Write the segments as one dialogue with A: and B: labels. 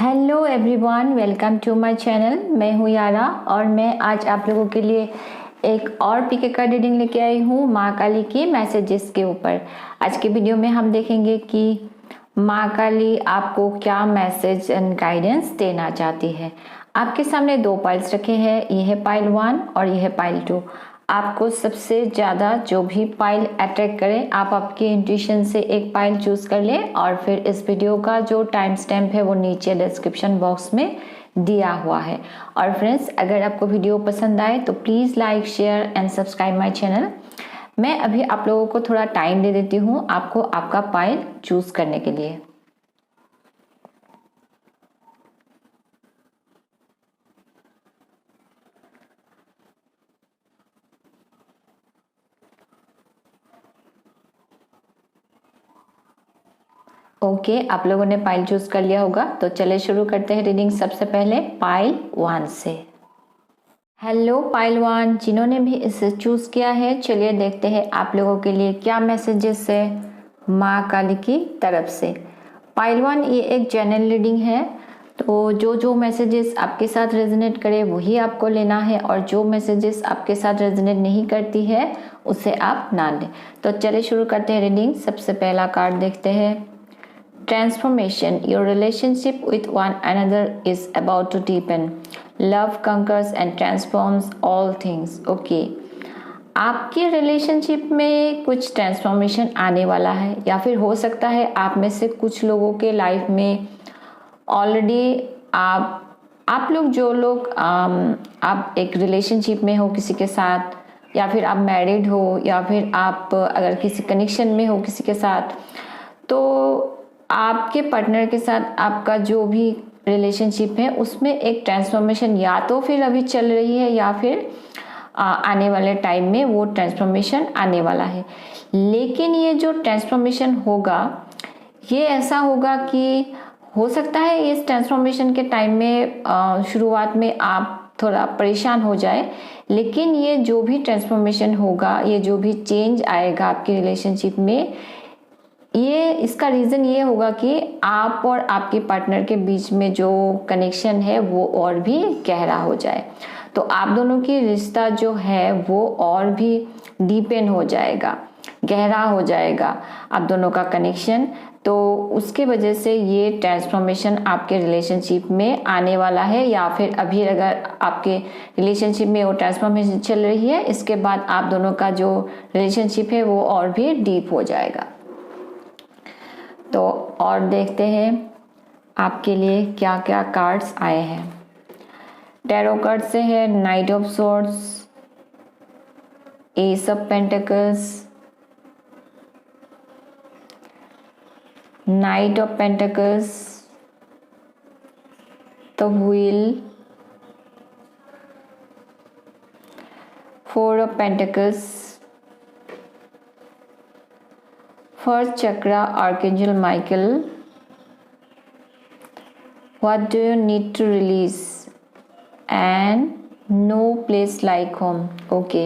A: Hello everyone, welcome to my channel. मैं हूँ यारा और मैं आज आप लोगों के लिए एक और पीके का रीडिंग लेके आई हूँ माँ काली की मैसेजेस के ऊपर। आज के वीडियो में हम देखेंगे कि माँ काली आपको क्या मैसेज एंड गाइडेंस देना चाहती है। आपके सामने दो पाइल्स रखे हैं, ये है पाइल 1 और ये है पाइल 2। आपको सबसे ज़्यादा जो भी पाइल अट्रैक्ट करे आप आपके इंट्यूशन से एक पाइल चूज कर लें और फिर इस वीडियो का जो टाइम स्टैम्प है वो नीचे डिस्क्रिप्शन बॉक्स में दिया हुआ है। और फ्रेंड्स, अगर आपको वीडियो पसंद आए तो please like, share and subscribe my channel. मैं अभी आप लोगों को थोड़ा टाइम दे देती हूँ आपको आपका पाइल चूज करने के लिए। ओके, आप लोगों ने पाइल चूज कर लिया होगा तो चले शुरू करते हैं रीडिंग। सबसे पहले पाइल 1 से। हेलो पाइल 1, जिन्होंने भी इसे चूज किया है, चलिए देखते हैं आप लोगों के लिए क्या मैसेजेस है माँ काली की तरफ से। पाइल 1, ये एक जनरल रीडिंग है, तो जो मैसेजेस आपके साथ रेजोनेट करे वही आपको लेना है और जो मैसेजेस आपके साथ रेजोनेट नहीं करती है उसे आप ना लें। तो चलिए शुरू करते हैं रीडिंग। सबसे पहला कार्ड देखते हैं। Transformation. Your relationship with one another is about to deepen. Love conquers and transforms all things. Okay. आपके रिलेशनशिप में कुछ ट्रांसफॉर्मेशन आने वाला है या फिर हो सकता है आप में से कुछ लोगों के लाइफ में ऑलरेडी आप लोग जो लोग आप एक रिलेशनशिप में हो किसी के साथ, या फिर आप मैरिड हो, या फिर आप अगर किसी कनेक्शन में हो किसी के साथ, तो आपके पार्टनर के साथ आपका जो भी रिलेशनशिप है उसमें एक ट्रांसफॉर्मेशन या तो फिर अभी चल रही है या फिर आने वाले टाइम में वो ट्रांसफॉर्मेशन आने वाला है। लेकिन ये जो ट्रांसफॉर्मेशन होगा ये ऐसा होगा कि हो सकता है इस ट्रांसफॉर्मेशन के टाइम में शुरुआत में आप थोड़ा परेशान हो जाए, लेकिन ये जो भी ट्रांसफॉर्मेशन होगा, ये जो भी चेंज आएगा आपके रिलेशनशिप में, ये इसका रीज़न ये होगा कि आप और आपके पार्टनर के बीच में जो कनेक्शन है वो और भी गहरा हो जाए। तो आप दोनों की रिश्ता जो है वो और भी डीपेन हो जाएगा, गहरा हो जाएगा आप दोनों का कनेक्शन। तो उसके वजह से ये ट्रांसफॉर्मेशन आपके रिलेशनशिप में आने वाला है, या फिर अभी अगर आपके रिलेशनशिप में वो ट्रांसफॉर्मेशन चल रही है, इसके बाद आप दोनों का जो रिलेशनशिप है वो और भी डीप हो जाएगा। तो और देखते हैं आपके लिए क्या क्या कार्ड्स आए हैं। टैरो कार्ड से है night of swords, S of pentacles, night of pentacles, the wheel, 4 of pentacles, First chakra, Archangel Michael. What do you need to release? And no place like home. Okay.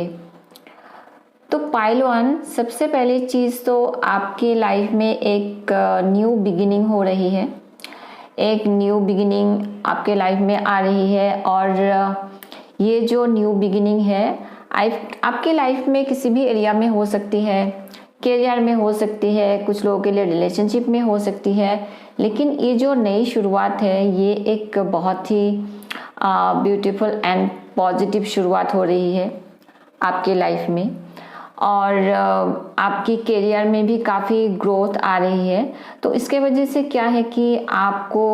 A: तो pile 1, सबसे पहली चीज़ तो आपके life में एक new beginning हो रही है। एक न्यू बिगिनिंग आपके लाइफ में आ रही है और ये जो न्यू बिगिनिंग है आपके लाइफ में किसी भी एरिया में हो सकती है, करियर में हो सकती है, कुछ लोगों के लिए रिलेशनशिप में हो सकती है। लेकिन ये जो नई शुरुआत है ये एक बहुत ही ब्यूटीफुल एंड पॉजिटिव शुरुआत हो रही है आपके लाइफ में, और आपकी करियर में भी काफ़ी ग्रोथ आ रही है। तो इसके वजह से क्या है कि आपको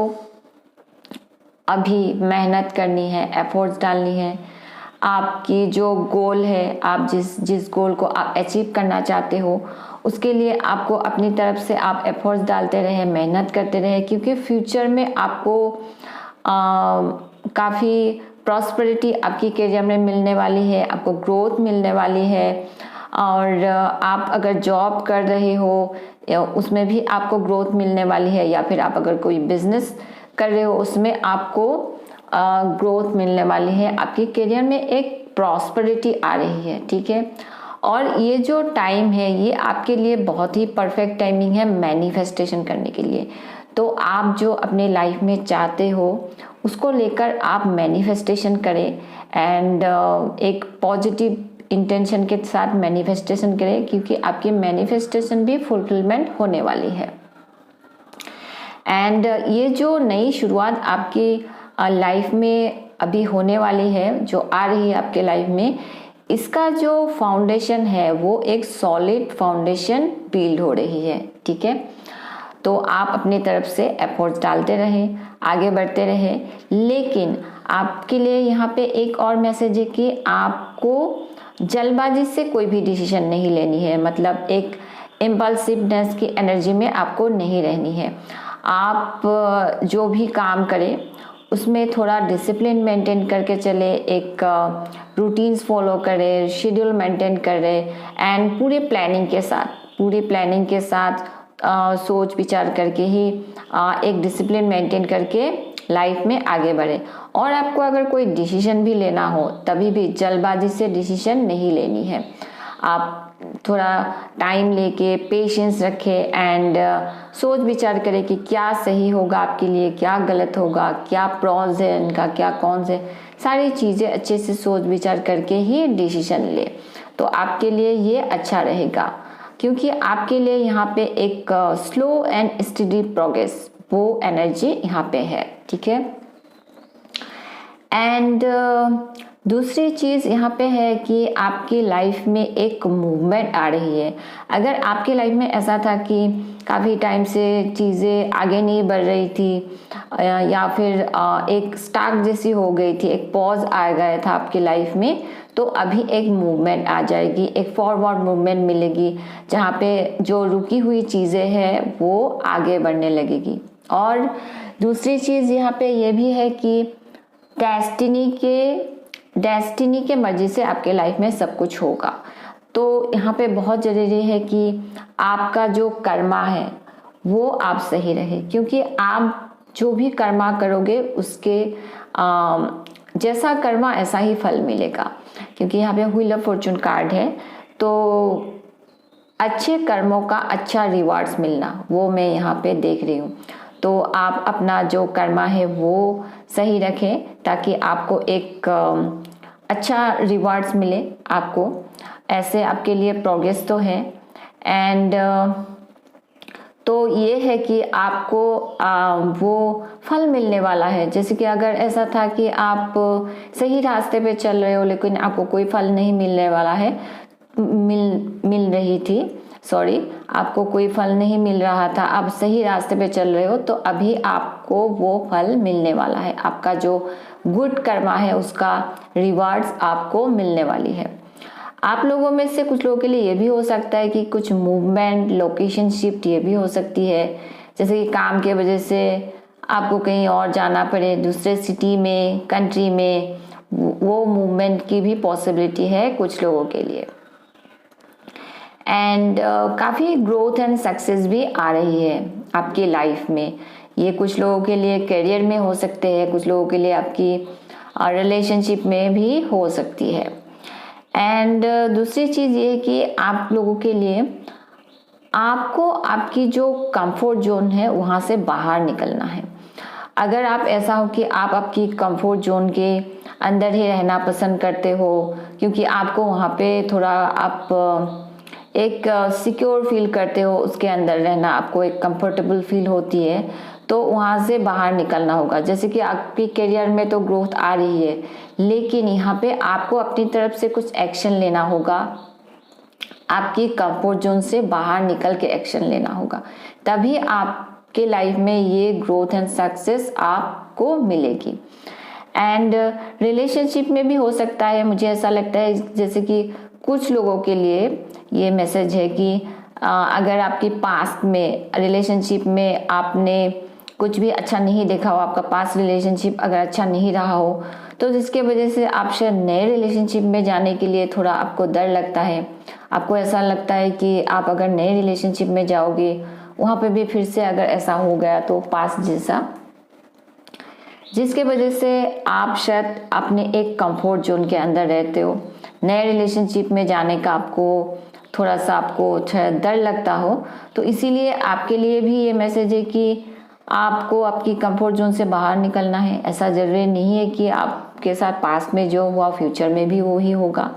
A: अभी मेहनत करनी है, एफर्ट्स डालनी है। आपकी जो गोल है, आप जिस गोल को आप अचीव करना चाहते हो उसके लिए आपको अपनी तरफ से आप एफर्ट्स डालते रहे, मेहनत करते रहे, क्योंकि फ्यूचर में आपको काफ़ी प्रॉस्पेरिटी आपकी करियर में मिलने वाली है, आपको ग्रोथ मिलने वाली है। और आप अगर जॉब कर रहे हो उसमें भी आपको ग्रोथ मिलने वाली है, या फिर आप अगर कोई बिजनेस कर रहे हो उसमें आपको ग्रोथ मिलने वाली है। आपके करियर में एक प्रॉस्पेरिटी आ रही है, ठीक है। और ये जो टाइम है ये आपके लिए बहुत ही परफेक्ट टाइमिंग है मैनिफेस्टेशन करने के लिए। तो आप जो अपने लाइफ में चाहते हो उसको लेकर आप मैनिफेस्टेशन करें एंड एक पॉजिटिव इंटेंशन के साथ मैनिफेस्टेशन करें, क्योंकि आपकी मैनिफेस्टेशन भी फुलफिलमेंट होने वाली है। एंड ये जो नई शुरुआत आपकी लाइफ में अभी होने वाली है, जो आ रही है आपके लाइफ में, इसका जो फाउंडेशन है वो एक सॉलिड फाउंडेशन बिल्ड हो रही है। ठीक है, तो आप अपनी तरफ से एफर्ट्स डालते रहें, आगे बढ़ते रहें, लेकिन आपके लिए यहाँ पे एक और मैसेज है कि आपको जल्दबाजी से कोई भी डिसीजन नहीं लेनी है, मतलब एक इम्पल्सिवनेस की एनर्जी में आपको नहीं रहनी है। आप जो भी काम करें उसमें थोड़ा डिसिप्लिन मेंटेन करके चले, एक रूटीन्स फॉलो करें, शेड्यूल मेंटेन करें एंड पूरे प्लानिंग के साथ सोच विचार करके ही एक डिसिप्लिन मेंटेन करके लाइफ में आगे बढ़े। और आपको अगर कोई डिसीजन भी लेना हो तभी भी जल्दबाजी से डिसीजन नहीं लेनी है। आप थोड़ा टाइम लेके पेशेंस रखें एंड सोच विचार करें कि क्या सही होगा आपके लिए, क्या गलत होगा, क्या प्रॉज है इनका, क्या कॉन्स है, सारी चीज़ें अच्छे से सोच विचार करके ही डिसीजन ले, तो आपके लिए ये अच्छा रहेगा। क्योंकि आपके लिए यहाँ पे एक स्लो एंड स्टडी प्रोग्रेस, वो एनर्जी यहाँ पे है। ठीक है, एंड दूसरी चीज़ यहाँ पे है कि आपकी लाइफ में एक मूवमेंट आ रही है। अगर आपकी लाइफ में ऐसा था कि काफ़ी टाइम से चीज़ें आगे नहीं बढ़ रही थी या फिर एक स्टार्क जैसी हो गई थी, एक पॉज आ गया था आपकी लाइफ में, तो अभी एक मूवमेंट आ जाएगी, एक फॉरवर्ड मूवमेंट मिलेगी, जहाँ पे जो रुकी हुई चीज़ें हैं वो आगे बढ़ने लगेगी। और दूसरी चीज़ यहाँ पे ये भी है कि डेस्टिनी के मर्जी से आपके लाइफ में सब कुछ होगा। तो यहाँ पे बहुत ज़रूरी है कि आपका जो कर्मा है वो आप सही रहे, क्योंकि आप जो भी कर्मा करोगे उसके जैसा कर्मा ऐसा ही फल मिलेगा। क्योंकि यहाँ पे व्हील ऑफ फॉर्चून कार्ड है, तो अच्छे कर्मों का अच्छा रिवार्ड्स मिलना वो मैं यहाँ पे देख रही हूँ। तो आप अपना जो कर्मा है वो सही रखें ताकि आपको एक अच्छा रिवार्ड्स मिले। आपको ऐसे आपके लिए प्रोग्रेस तो है एंड तो ये है कि आपको वो फल मिलने वाला है। जैसे कि अगर ऐसा था कि आप सही रास्ते पे चल रहे हो लेकिन आपको कोई फल नहीं मिलने वाला है, मिल रही थी, आपको कोई फल नहीं मिल रहा था, आप सही रास्ते पे चल रहे हो, तो अभी आपको वो फल मिलने वाला है। आपका जो गुड कर्मा है उसका रिवार्ड्स आपको मिलने वाली है। आप लोगों में से कुछ लोगों के लिए ये भी हो सकता है कि कुछ मूवमेंट, लोकेशन शिफ्ट ये भी हो सकती है। जैसे कि काम के वजह से आपको कहीं और जाना पड़े, दूसरे सिटी में, कंट्री में, वो मूवमेंट की भी पॉसिबिलिटी है कुछ लोगों के लिए। एंड काफ़ी ग्रोथ एंड सक्सेस भी आ रही है आपकी लाइफ में। ये कुछ लोगों के लिए करियर में हो सकते हैं, कुछ लोगों के लिए आपकी रिलेशनशिप में भी हो सकती है। एंड दूसरी चीज़ ये है कि आप लोगों के लिए आपको आपकी जो कंफर्ट जोन है वहाँ से बाहर निकलना है। अगर आप ऐसा हो कि आप आपकी कंफर्ट जोन के अंदर ही रहना पसंद करते हो, क्योंकि आपको वहाँ पे थोड़ा आप एक सिक्योर फील करते हो, उसके अंदर रहना आपको एक कंफर्टेबल फील होती है, तो वहाँ से बाहर निकलना होगा। जैसे कि आपकी करियर में तो ग्रोथ आ रही है, लेकिन यहाँ पे आपको अपनी तरफ से कुछ एक्शन लेना होगा, आपकी कंफर्ट जोन से बाहर निकल के एक्शन लेना होगा, तभी आपके लाइफ में ये ग्रोथ एंड सक्सेस आपको मिलेगी। एंड रिलेशनशिप में भी हो सकता है, मुझे ऐसा लगता है जैसे कि कुछ लोगों के लिए ये मैसेज है कि अगर आपकी पास्ट में रिलेशनशिप में आपने कुछ भी अच्छा नहीं देखा हो, आपका पास्ट रिलेशनशिप अगर अच्छा नहीं रहा हो, तो जिसके वजह से आप शायद नए रिलेशनशिप में जाने के लिए थोड़ा आपको डर लगता है। आपको ऐसा लगता है कि आप अगर नए रिलेशनशिप में जाओगे वहाँ पे भी फिर से अगर ऐसा हो गया तो पास्ट जैसा, जिसके वजह से आप शायद अपने एक कंफर्ट जोन के अंदर रहते हो। नए रिलेशनशिप में जाने का आपको थोड़ा सा डर लगता हो, तो इसीलिए आपके लिए भी ये मैसेज है कि आपको आपकी कंफर्ट जोन से बाहर निकलना है। ऐसा ज़रूरी नहीं है कि आपके साथ पास्ट में जो हुआ फ्यूचर में भी वो ही होगा।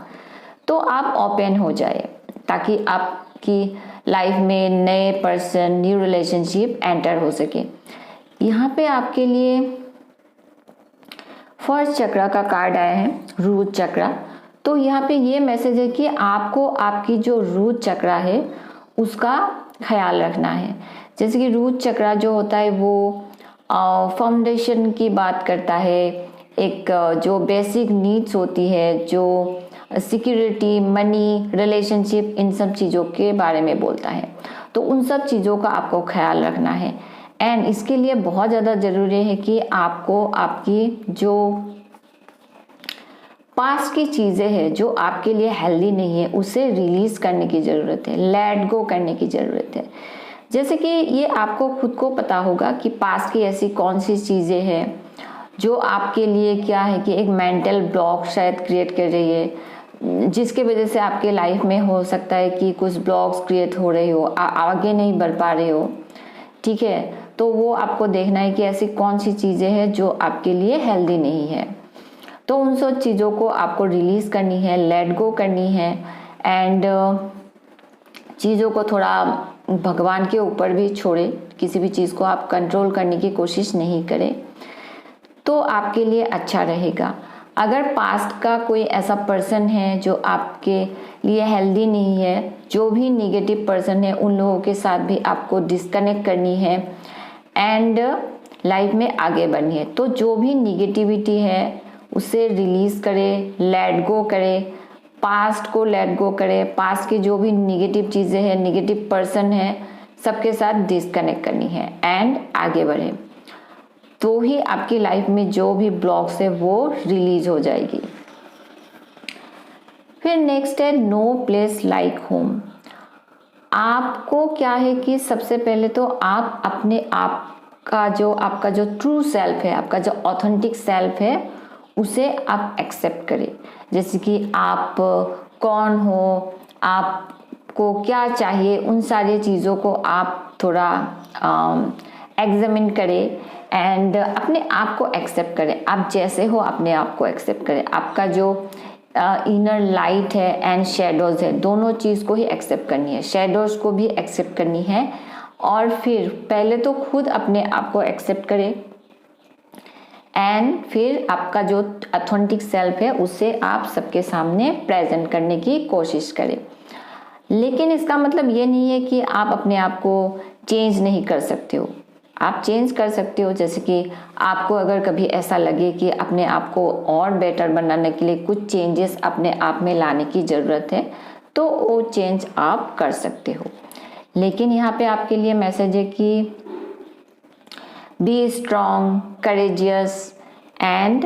A: तो आप ओपन हो जाए ताकि आपकी लाइफ में नए पर्सन, न्यू रिलेशनशिप एंटर हो सके। यहाँ पे आपके लिए फर्स्ट चक्र का कार्ड आया है, रूट चक्र। तो यहाँ पे ये मैसेज है कि आपको आपकी जो रूट चक्र है उसका ख्याल रखना है। जैसे कि रूट चक्र जो होता है वो फाउंडेशन की बात करता है, एक जो बेसिक नीड्स होती है, जो सिक्योरिटी, मनी, रिलेशनशिप, इन सब चीज़ों के बारे में बोलता है। तो उन सब चीज़ों का आपको ख्याल रखना है। एंड इसके लिए बहुत ज़्यादा ज़रूरी है कि आपको आपकी जो पास्ट की चीज़ें हैं जो आपके लिए हेल्दी नहीं है उसे रिलीज़ करने की ज़रूरत है, लेट गो करने की ज़रूरत है। जैसे कि ये आपको खुद को पता होगा कि पास्ट की ऐसी कौन सी चीज़ें हैं जो आपके लिए क्या है कि एक मेंटल ब्लॉक शायद क्रिएट कर रही है, जिसके वजह से आपके लाइफ में हो सकता है कि कुछ ब्लॉक्स क्रिएट हो रहे हो, आगे नहीं बढ़ पा रहे हो। ठीक है, तो वो आपको देखना है कि ऐसी कौन सी चीज़ें हैं जो आपके लिए हेल्दी नहीं है। तो उन सब चीज़ों को आपको रिलीज़ करनी है, लेट गो करनी है। एंड चीज़ों को थोड़ा भगवान के ऊपर भी छोड़े, किसी भी चीज़ को आप कंट्रोल करने की कोशिश नहीं करें तो आपके लिए अच्छा रहेगा। अगर पास्ट का कोई ऐसा पर्सन है जो आपके लिए हेल्दी नहीं है, जो भी निगेटिव पर्सन है, उन लोगों के साथ भी आपको डिस्कनेक्ट करनी है एंड लाइफ में आगे बढ़नी है। तो जो भी निगेटिविटी है उसे रिलीज़ करें, लेट गो करें, पास्ट को लेट गो करें। पास्ट की जो भी निगेटिव चीज़ें हैं, निगेटिव पर्सन है, सबके साथ डिस्कनेक्ट करनी है एंड आगे बढ़े। तो ही आपकी लाइफ में जो भी ब्लॉक्स है वो रिलीज हो जाएगी। फिर नेक्स्ट है नो प्लेस लाइक होम। आपको क्या है कि सबसे पहले तो आप अपने आप का जो आपका जो ट्रू सेल्फ है, आपका जो ऑथेंटिक सेल्फ है, उसे आप एक्सेप्ट करें। जैसे कि आप कौन हो, आपको क्या चाहिए, उन सारी चीज़ों को आप थोड़ा एग्जामिन करें एंड अपने आप को एक्सेप्ट करें। आप जैसे हो अपने आप को एक्सेप्ट करें। आपका जो इनर लाइट है एंड शेडोज है, दोनों चीज़ को ही एक्सेप्ट करनी है। शेडोज को भी एक्सेप्ट करनी है और फिर पहले तो खुद अपने आप को एक्सेप्ट करें एंड फिर आपका जो ऑथेंटिक सेल्फ है उसे आप सबके सामने प्रेजेंट करने की कोशिश करें। लेकिन इसका मतलब ये नहीं है कि आप अपने आप को चेंज नहीं कर सकते हो। आप चेंज कर सकते हो। जैसे कि आपको अगर कभी ऐसा लगे कि अपने आप को और बेटर बनाने के लिए कुछ चेंजेस अपने आप में लाने की ज़रूरत है तो वो चेंज आप कर सकते हो। लेकिन यहाँ पे आपके लिए मैसेज है कि बी स्ट्रॉन्ग, करेजियस एंड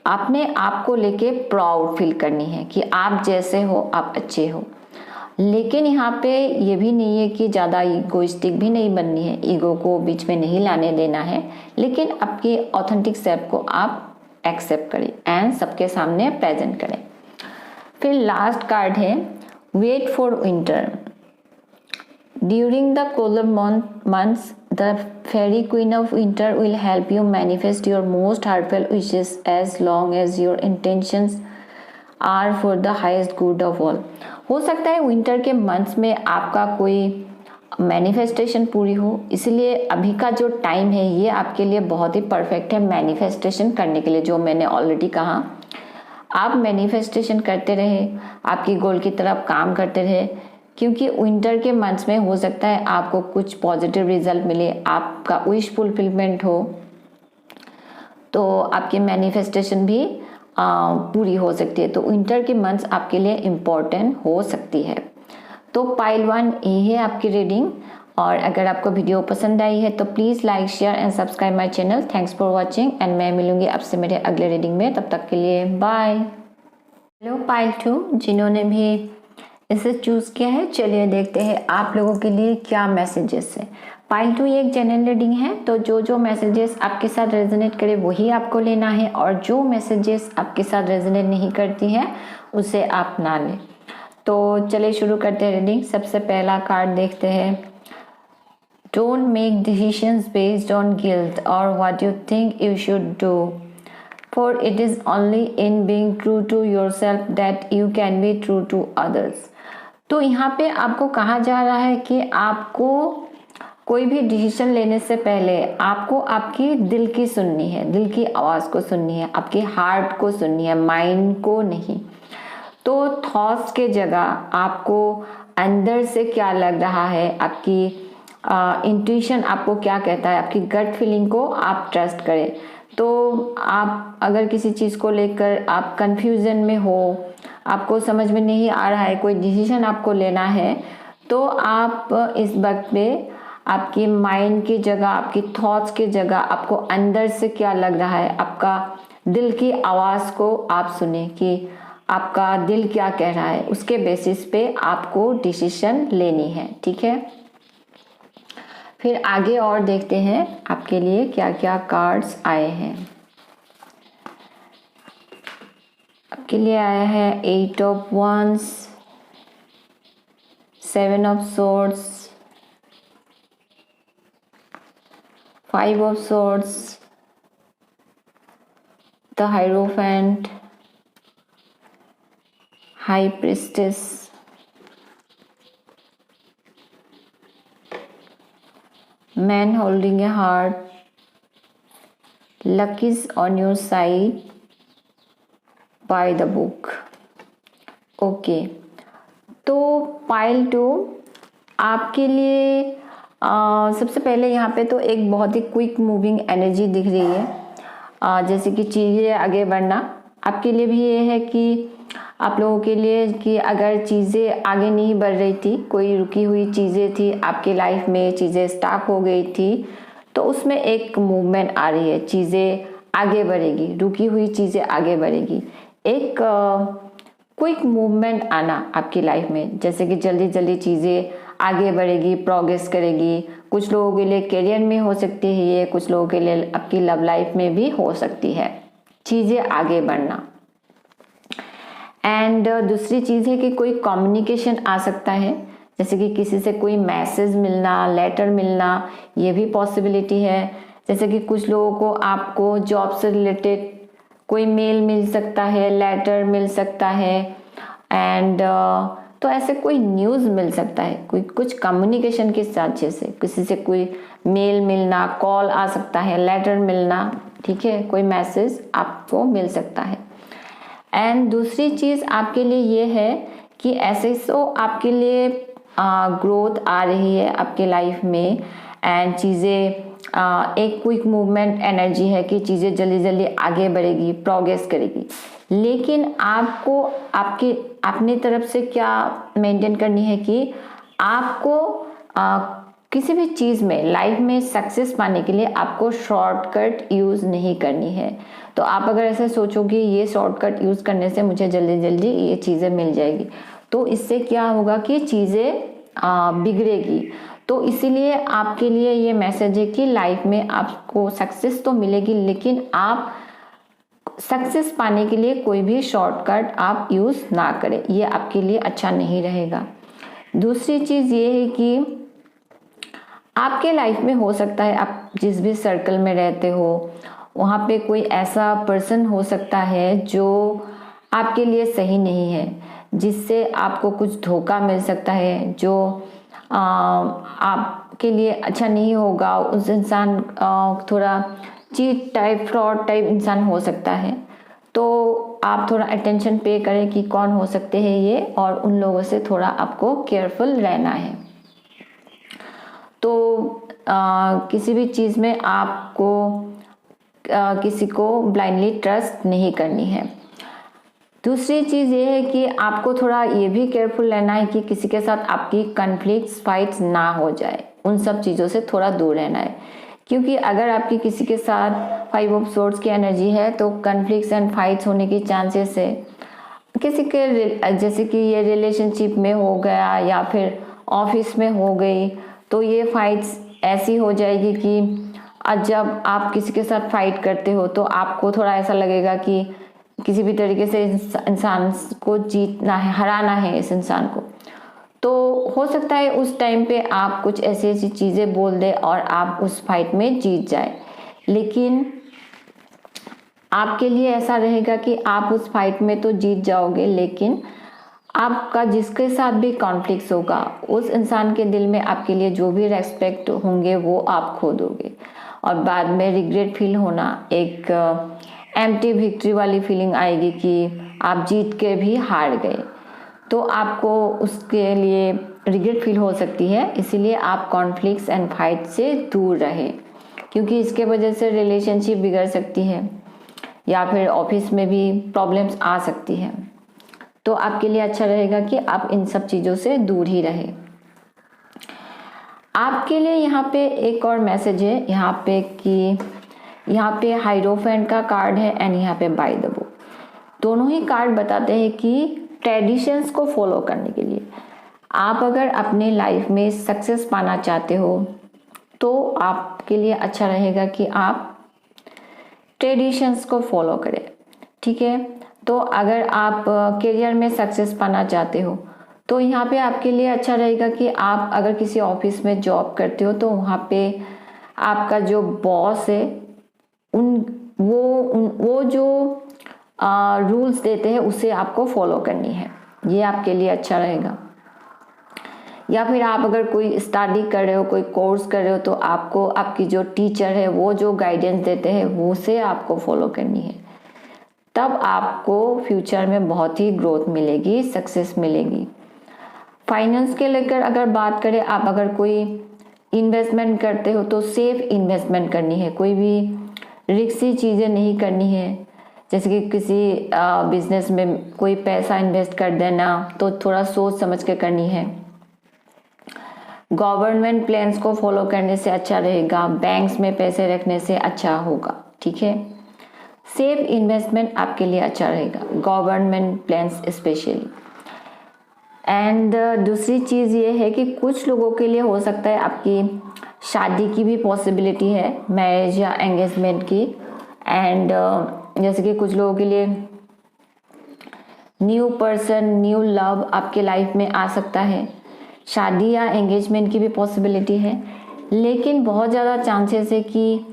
A: अपने आप को लेके प्राउड फील करनी है कि आप जैसे हो आप अच्छे हो। लेकिन यहाँ पे ये भी नहीं है कि ज़्यादा ईगोइस्टिक भी नहीं बननी है, ईगो को बीच में नहीं लाने देना है। लेकिन आपके ऑथेंटिक सेल्फ को आप एक्सेप्ट करें एंड सबके सामने प्रेजेंट करें। फिर लास्ट कार्ड है wait for winter. During the colder months the fairy queen of winter will help you manifest your most heartfelt wishes as long as your intentions are for the highest good of all। हो सकता है winter के months में आपका कोई manifestation पूरी हो, इसलिए अभी का जो टाइम है ये आपके लिए बहुत ही परफेक्ट है मैनिफेस्टेशन करने के लिए। जो मैंने ऑलरेडी कहा, आप मैनिफेस्टेशन करते रहे, आपकी गोल की तरफ काम करते रहे, क्योंकि विंटर के मंथ्स में हो सकता है आपको कुछ पॉजिटिव रिजल्ट मिले, आपका विश फुलफिलमेंट हो, तो आपकी मैनिफेस्टेशन भी पूरी हो सकती है। तो विंटर के मंथ्स आपके लिए इम्पोर्टेंट हो सकती है। तो पाइल 1 ये है आपकी रीडिंग। और अगर आपको वीडियो पसंद आई है तो please like, share and subscribe my channel. Thanks for watching and मैं मिलूंगी आपसे मेरे अगले रीडिंग में। तब तक के लिए बाय। हेलो पाइल 2, जिन्होंने भी इसे चूज़ किया है, चलिए देखते हैं आप लोगों के लिए क्या मैसेजेस है। पाइल 2 ये एक जनरल रीडिंग है, तो जो मैसेजेस आपके साथ रेजोनेट करे वही आपको लेना है और जो मैसेजेस आपके साथ रेजोनेट नहीं करती हैं उसे आप ना लें। तो चलिए शुरू करते हैं रीडिंग। सबसे पहला कार्ड देखते हैं Don't make decisions based on guilt or what you think you should do, for it is only in being true to yourself that you can be true to others. तो यहाँ पे आपको कहा जा रहा है कि आपको कोई भी डिसीजन लेने से पहले आपको आपकी दिल की सुननी है, दिल की आवाज़ को सुननी है, आपके हार्ट को सुननी है, माइंड को नहीं। तो थॉट्स के जगह आपको अंदर से क्या लग रहा है, आपकी इंट्यूशन आपको क्या कहता है, आपकी गट फीलिंग को आप ट्रस्ट करें। तो आप अगर किसी चीज़ को लेकर आप कंफ्यूजन में हो, आपको समझ में नहीं आ रहा है, कोई डिसीजन आपको लेना है, तो आप इस वक्त पे आपकी माइंड की जगह, आपकी थॉट्स की जगह आपको अंदर से क्या लग रहा है, आपका दिल की आवाज़ को आप सुने कि आपका दिल क्या कह रहा है, उसके बेसिस पे आपको डिसीजन लेनी है। ठीक है, फिर आगे और देखते हैं आपके लिए क्या क्या कार्ड्स आए हैं। आपके लिए आया है 8 of wands, 7 of swords, 5 of swords, the Hierophant, High Priestess, Man holding a heart, luck is on your side, by the book. Okay, तो पाइल 2 आपके लिए सबसे पहले यहाँ पे तो एक बहुत ही क्विक मूविंग एनर्जी दिख रही है, जैसे कि चीज़ें आगे बढ़ना। आपके लिए भी ये है कि आप लोगों के लिए कि अगर चीज़ें आगे नहीं बढ़ रही थी, कोई रुकी हुई चीज़ें थी आपकी लाइफ में, चीज़ें स्टॉप हो गई थी, तो उसमें एक मूवमेंट आ रही है, चीज़ें आगे बढ़ेगी, रुकी हुई चीज़ें आगे बढ़ेगी। एक क्विक मूवमेंट आना आपकी लाइफ में, जैसे कि जल्दी जल्दी चीज़ें आगे बढ़ेगी, प्रोग्रेस करेगी। कुछ लोगों के लिए करियर में हो सकती है ये, कुछ लोगों के लिए आपकी लव लाइफ में भी हो सकती है चीज़ें आगे बढ़ना। एंड दूसरी चीज़ है कि कोई कम्युनिकेशन आ सकता है, जैसे कि किसी से कोई मैसेज मिलना, लेटर मिलना, ये भी पॉसिबिलिटी है। जैसे कि कुछ लोगों को आपको जॉब से रिलेटेड कोई मेल मिल सकता है, लेटर मिल सकता है, एंड तो ऐसे कोई न्यूज़ मिल सकता है, कोई कुछ कम्युनिकेशन के साथ, जैसे किसी से कोई मेल मिलना, कॉल आ सकता है, लेटर मिलना, ठीक है, कोई मैसेज आपको मिल सकता है। एंड दूसरी चीज़ आपके लिए ये है कि ऐसे तो आपके लिए ग्रोथ आ रही है आपके लाइफ में, एंड चीज़ें एक क्विक मूवमेंट एनर्जी है कि चीज़ें जल्दी जल्दी आगे बढ़ेगी, प्रोग्रेस करेगी। लेकिन आपको आपकी अपनी तरफ से क्या मेंटेन करनी है कि आपको किसी भी चीज़ में लाइफ में सक्सेस पाने के लिए आपको शॉर्टकट यूज़ नहीं करनी है। तो आप अगर ऐसे सोचोगे ये शॉर्टकट यूज़ करने से मुझे जल्दी जल्दी ये चीज़ें मिल जाएगी, तो इससे क्या होगा कि चीज़ें बिगड़ेगी। तो इसीलिए आपके लिए ये मैसेज है कि लाइफ में आपको सक्सेस तो मिलेगी, लेकिन आप सक्सेस पाने के लिए कोई भी शॉर्टकट आप यूज़ ना करें, ये आपके लिए अच्छा नहीं रहेगा। दूसरी चीज़ ये है कि आपके लाइफ में हो सकता है आप जिस भी सर्कल में रहते हो वहाँ पे कोई ऐसा पर्सन हो सकता है जो आपके लिए सही नहीं है, जिससे आपको कुछ धोखा मिल सकता है, जो आपके लिए अच्छा नहीं होगा। उस इंसान थोड़ा चीट टाइप, फ्रॉड टाइप इंसान हो सकता है। तो आप थोड़ा अटेंशन पे करें कि कौन हो सकते हैं ये, और उन लोगों से थोड़ा आपको केयरफुल रहना है। तो किसी भी चीज़ में आपको किसी को ब्लाइंडली ट्रस्ट नहीं करनी है। दूसरी चीज़ ये है कि आपको थोड़ा ये भी केयरफुल रहना है कि किसी के साथ आपकी कन्फ्लिक्ट्स, फाइट्स ना हो जाए, उन सब चीज़ों से थोड़ा दूर रहना है। क्योंकि अगर आपकी किसी के साथ 5 ऑफ सोर्ड्स की एनर्जी है तो कन्फ्लिक्ट्स एंड फाइट्स होने की चांसेस है। किसी के जैसे कि ये रिलेशनशिप में हो गया या फिर ऑफिस में हो गई, तो ये फाइट्स ऐसी हो जाएगी कि जब आप किसी के साथ फाइट करते हो तो आपको थोड़ा ऐसा लगेगा कि किसी भी तरीके से इंसान को जीतना है, हराना है इस इंसान को। तो हो सकता है उस टाइम पे आप कुछ ऐसी ऐसी चीज़ें बोल दें और आप उस फाइट में जीत जाए, लेकिन आपके लिए ऐसा रहेगा कि आप उस फाइट में तो जीत जाओगे, लेकिन आपका जिसके साथ भी कॉन्फ्लिक्ट होगा उस इंसान के दिल में आपके लिए जो भी रेस्पेक्ट होंगे वो आप खो दोगे और बाद में रिग्रेट फील होना, एक एम्प्टी विक्ट्री वाली फीलिंग आएगी कि आप जीत के भी हार गए। तो आपको उसके लिए रिग्रेट फील हो सकती है, इसीलिए आप कॉन्फ्लिक्ट्स एंड फाइट से दूर रहें, क्योंकि इसके वजह से रिलेशनशिप बिगड़ सकती है या फिर ऑफिस में भी प्रॉब्लम्स आ सकती है। तो आपके लिए अच्छा रहेगा कि आप इन सब चीज़ों से दूर ही रहें। आपके लिए यहाँ पे एक और मैसेज है यहाँ पे कि यहाँ पे हाइरोफेंट का कार्ड है एंड यहाँ पे बाय द बुक। दोनों ही कार्ड बताते हैं कि ट्रेडिशंस को फॉलो करने के लिए आप अगर अपने लाइफ में सक्सेस पाना चाहते हो तो आपके लिए अच्छा रहेगा कि आप ट्रेडिशंस को फॉलो करें, ठीक है। तो अगर आप करियर में सक्सेस पाना चाहते हो तो यहाँ पे आपके लिए अच्छा रहेगा कि आप अगर किसी ऑफिस में जॉब करते हो तो वहाँ पे आपका जो बॉस है वो जो रूल्स देते हैं उसे आपको फॉलो करनी है, ये आपके लिए अच्छा रहेगा। या फिर आप अगर कोई स्टडी कर रहे हो, कोई कोर्स कर रहे हो, तो आपको आपकी जो टीचर है वो जो गाइडेंस देते हैं वो से आपको फॉलो करनी है, तब आपको फ्यूचर में बहुत ही ग्रोथ मिलेगी, सक्सेस मिलेगी। फाइनेंस के लेकर अगर बात करें, आप अगर कोई इन्वेस्टमेंट करते हो तो सेफ इन्वेस्टमेंट करनी है, कोई भी रिस्की चीज़ें नहीं करनी है। जैसे कि किसी बिजनेस में कोई पैसा इन्वेस्ट कर देना तो थोड़ा सोच समझ के करनी है। गवर्नमेंट प्लान्स को फॉलो करने से अच्छा रहेगा, बैंक्स में पैसे रखने से अच्छा होगा, ठीक है। सेफ इन्वेस्टमेंट आपके लिए अच्छा रहेगा, गवर्नमेंट प्लान्स स्पेशली। एंड दूसरी चीज़ ये है कि कुछ लोगों के लिए हो सकता है आपकी शादी की भी पॉसिबिलिटी है, मैरिज या एंगेजमेंट की। एंड जैसे कि कुछ लोगों के लिए न्यू पर्सन, न्यू लव आपके लाइफ में आ सकता है, शादी या एंगेजमेंट की भी पॉसिबिलिटी है। लेकिन बहुत ज़्यादा चांसेस है कि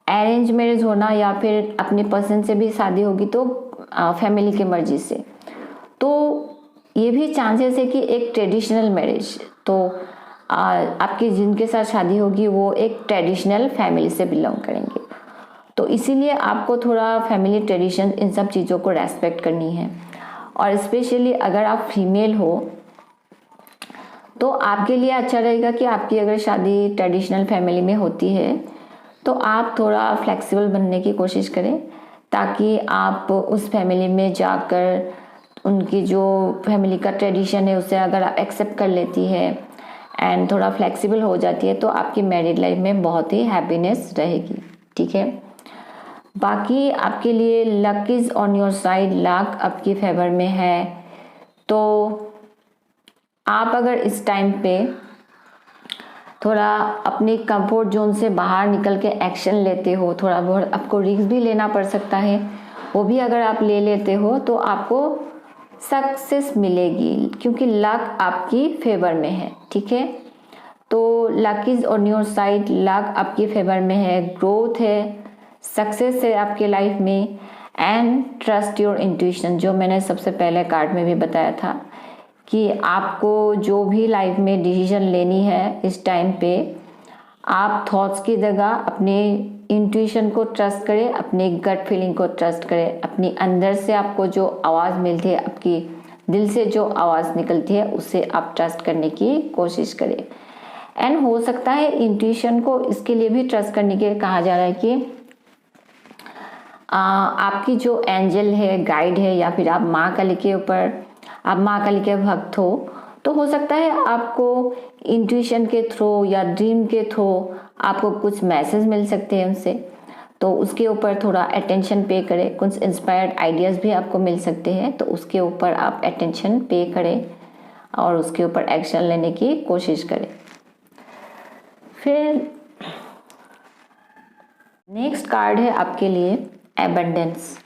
A: अरेंज मैरिज होना या फिर अपने पसंद से भी शादी होगी तो फैमिली के मर्जी से। तो ये भी चांसेस है कि एक ट्रेडिशनल मैरिज, तो आपकी जिनके साथ शादी होगी वो एक ट्रेडिशनल फैमिली से बिलोंग करेंगे। तो इसीलिए आपको थोड़ा फैमिली ट्रेडिशन इन सब चीज़ों को रेस्पेक्ट करनी है। और स्पेशली अगर आप फीमेल हो तो आपके लिए अच्छा रहेगा कि आपकी अगर शादी ट्रेडिशनल फैमिली में होती है तो आप थोड़ा फ्लेक्सिबल बनने की कोशिश करें, ताकि आप उस फैमिली में जाकर उनकी जो फैमिली का ट्रेडिशन है उसे अगर आप एक्सेप्ट कर लेती है एंड थोड़ा फ्लेक्सिबल हो जाती है तो आपकी मैरिड लाइफ में बहुत ही हैप्पीनेस रहेगी, ठीक है। बाकी आपके लिए luck is on your side, luck आपकी फेवर में है। तो आप अगर इस टाइम पे थोड़ा अपनी कंफर्ट जोन से बाहर निकल के एक्शन लेते हो, थोड़ा बहुत आपको रिस्क भी लेना पड़ सकता है, वो भी अगर आप ले लेते हो तो आपको सक्सेस मिलेगी, क्योंकि लक आपकी फेवर में है, ठीक है। तो luck is on your side, luck आपकी फेवर में है, ग्रोथ है, सक्सेस है आपके लाइफ में। एंड ट्रस्ट योर इंट्यूशन, जो मैंने सबसे पहले कार्ड में भी बताया था कि आपको जो भी लाइफ में डिसीजन लेनी है इस टाइम पे, आप थॉट्स की जगह अपने इंट्यूशन को ट्रस्ट करें, अपने गट फीलिंग को ट्रस्ट करें। अपनी अंदर से आपको जो आवाज़ मिलती है, आपकी दिल से जो आवाज़ निकलती है, उसे आप ट्रस्ट करने की कोशिश करें। एंड हो सकता है इंट्यूशन को इसके लिए भी ट्रस्ट करने के कहा जा रहा है कि आपकी जो एंजल है, गाइड है, या फिर आप माँ काली के ऊपर, आप माँ काली के भक्त हो तो सकता है आपको इंट्यूशन के थ्रू या ड्रीम के थ्रू आपको कुछ मैसेज मिल सकते हैं उनसे। तो उसके ऊपर थोड़ा अटेंशन पे करें, कुछ इंस्पायर्ड आइडियाज़ भी आपको मिल सकते हैं, तो उसके ऊपर आप अटेंशन पे करें और उसके ऊपर एक्शन लेने की कोशिश करें। फिर नेक्स्ट कार्ड है आपके लिए abundance.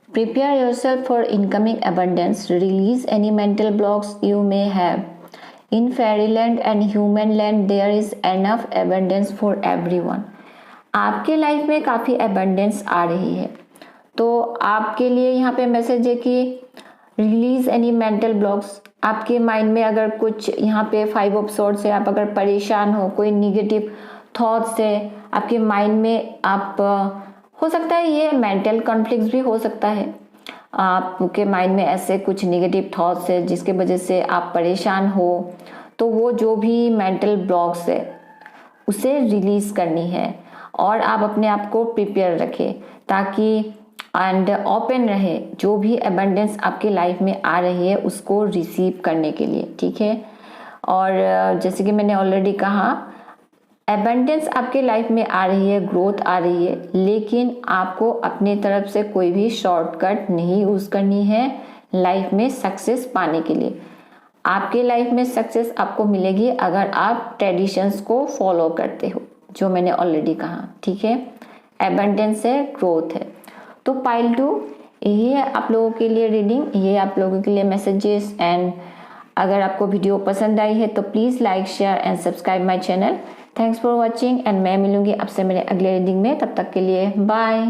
A: Prepare yourself for incoming abundance. Release any mental blocks you may have. In fairyland and human land there is enough abundance for everyone. आपके लाइफ में काफ़ी एबंडेंस आ रही है, तो आपके लिए यहाँ पे मैसेज है कि रिलीज एनी मेंटल ब्लॉक्स। आपके माइंड में अगर कुछ यहाँ पे 5 ऑफ सॉर्ड्स है, आप अगर परेशान हो, कोई निगेटिव थॉट्स है आपके माइंड में, आप हो सकता है ये मेंटल कॉन्फ्लिक्ट भी हो सकता है, आपके माइंड में ऐसे कुछ निगेटिव थॉट्स है जिसके वजह से आप परेशान हो, तो वो जो भी मेंटल ब्लॉक्स है उसे रिलीज करनी है और आप अपने आप को प्रिपेयर रखें ताकि एंड ओपन रहे जो भी एबंडेंस आपकी लाइफ में आ रही है उसको रिसीव करने के लिए, ठीक है। और जैसे कि मैंने ऑलरेडी कहा, एबंडेंस आपके लाइफ में आ रही है, ग्रोथ आ रही है, लेकिन आपको अपनी तरफ से कोई भी शॉर्टकट नहीं यूज करनी है लाइफ में सक्सेस पाने के लिए। आपके लाइफ में सक्सेस आपको मिलेगी अगर आप ट्रेडिशंस को फॉलो करते हो, जो मैंने ऑलरेडी कहा, ठीक है। एबंडेंस है, ग्रोथ है। तो पाइल 2 ये है आप लोगों के लिए रीडिंग, ये आप लोगों के लिए मैसेजेस। एंड अगर आपको वीडियो पसंद आई है तो please like, share and subscribe my channel. Thanks for watching and मैं मिलूंगी आपसे मेरे अगले रीडिंग में। तब तक के लिए बाय।